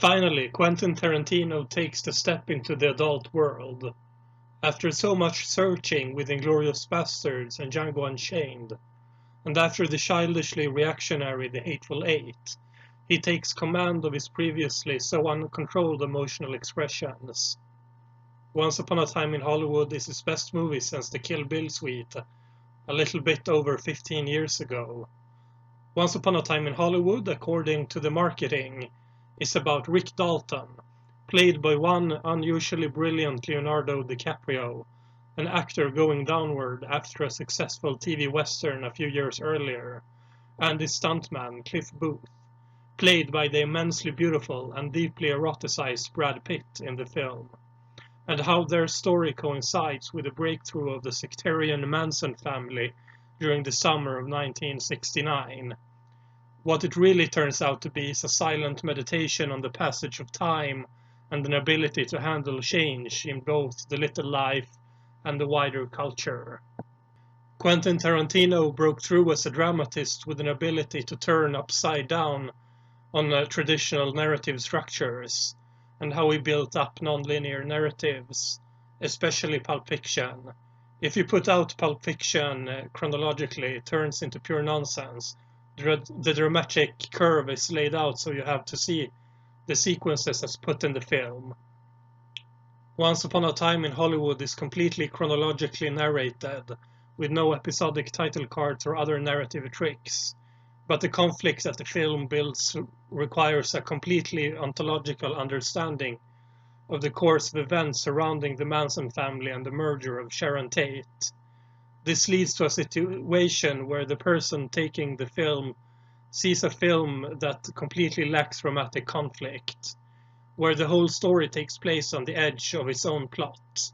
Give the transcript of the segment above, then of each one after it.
Finally, Quentin Tarantino takes the step into the adult world. After so much searching with Inglourious Basterds and Django Unchained, and after the childishly reactionary The Hateful Eight, he takes command of his previously so uncontrolled emotional expressions. Once Upon a Time in Hollywood is his best movie since the Kill Bill suite, a little bit over 15 years ago. Once Upon a Time in Hollywood, according to the marketing, is about Rick Dalton, played by one unusually brilliant Leonardo DiCaprio, an actor going downward after a successful TV western a few years earlier, and his stuntman Cliff Booth, played by the immensely beautiful and deeply eroticized Brad Pitt in the film, and how their story coincides with the breakthrough of the sectarian Manson family during the summer of 1969. What it really turns out to be is a silent meditation on the passage of time and an ability to handle change in both the little life and the wider culture. Quentin Tarantino broke through as a dramatist with an ability to turn upside down on traditional narrative structures, and how he built up nonlinear narratives, especially Pulp Fiction. If you put out Pulp Fiction chronologically, it turns into pure nonsense. The dramatic curve is laid out so you have to see the sequences as put in the film. Once Upon a Time in Hollywood is completely chronologically narrated, with no episodic title cards or other narrative tricks, but the conflict that the film builds requires a completely ontological understanding of the course of events surrounding the Manson family and the murder of Sharon Tate. This leads to a situation where the person taking the film sees a film that completely lacks dramatic conflict, where the whole story takes place on the edge of its own plot.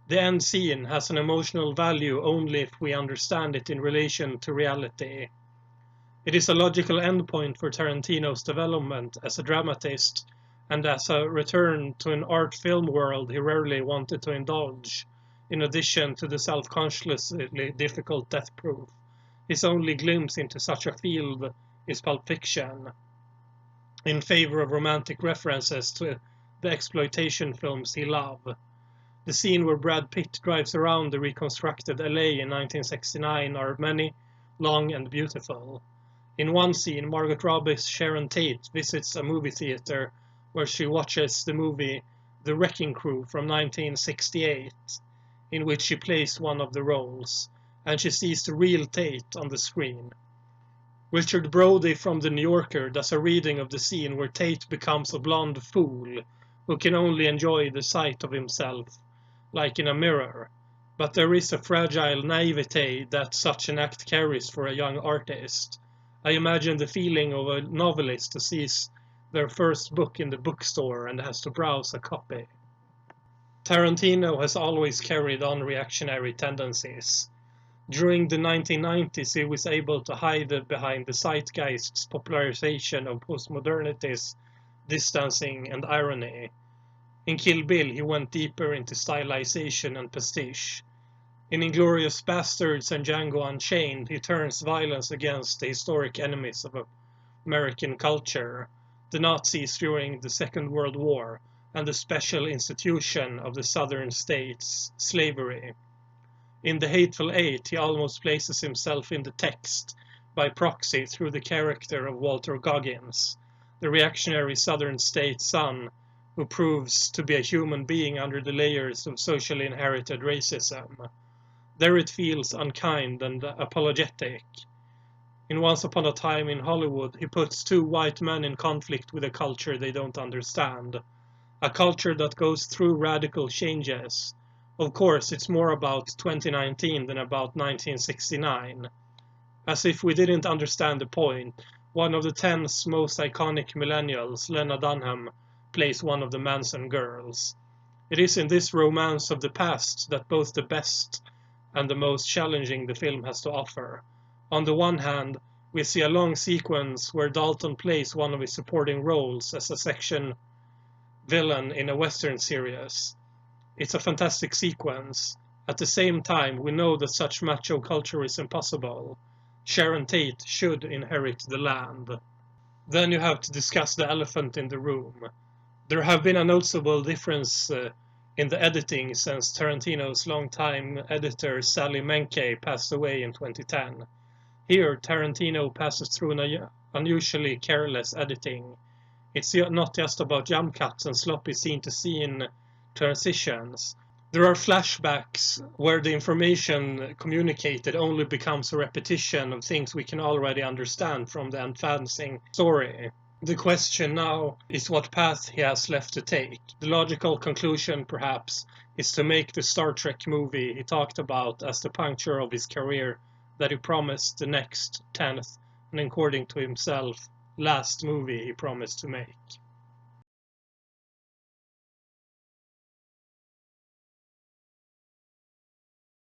The end scene has an emotional value only if we understand it in relation to reality. It is a logical endpoint for Tarantino's development as a dramatist, and as a return to an art film world he rarely wanted to indulge. In addition to the self-consciously difficult Death Proof, his only glimpse into such a field is Pulp Fiction, in favor of romantic references to the exploitation films he loved. The scene where Brad Pitt drives around the reconstructed LA in 1969 are many, long and beautiful. In one scene, Margot Robbie's Sharon Tate visits a movie theater where she watches the movie The Wrecking Crew from 1968, in which she plays one of the roles, and she sees the real Tate on the screen. Richard Brody from The New Yorker does a reading of the scene where Tate becomes a blonde fool who can only enjoy the sight of himself, like in a mirror. But there is a fragile naivete that such an act carries for a young artist. I imagine the feeling of a novelist who sees their first book in the bookstore and has to browse a copy. Tarantino has always carried on reactionary tendencies. During the 1990s, he was able to hide behind the zeitgeist's popularization of postmodernity's distancing and irony. In Kill Bill, he went deeper into stylization and pastiche. In Inglourious Basterds and Django Unchained, he turns violence against the historic enemies of American culture, the Nazis during the Second World War, and the special institution of the southern states, slavery. In The Hateful Eight, he almost places himself in the text by proxy through the character of Walter Goggins, the reactionary southern state son who proves to be a human being under the layers of socially inherited racism. There it feels unkind and apologetic. In Once Upon a Time in Hollywood, he puts two white men in conflict with a culture they don't understand, a culture that goes through radical changes. Of course, it's more about 2019 than about 1969. As if we didn't understand the point, one of the 10's most iconic millennials, Lena Dunham, plays one of the Manson girls. It is in this romance of the past that both the best and the most challenging the film has to offer. On the one hand, we see a long sequence where Dalton plays one of his supporting roles as a section villain in a Western series. It's a fantastic sequence. At the same time, we know that such macho culture is impossible. Sharon Tate should inherit the land. Then you have to discuss the elephant in the room. There have been a noticeable difference in the editing since Tarantino's longtime editor Sally Menke passed away in 2010. Here, Tarantino passes through an unusually careless editing. It's not just about jump cuts and sloppy scene-to-scene transitions. There are flashbacks where the information communicated only becomes a repetition of things we can already understand from the advancing story. The question now is what path he has left to take. The logical conclusion, perhaps, is to make the Star Trek movie he talked about as the puncture of his career that he promised the next 10th, and according to himself, last movie he promised to make.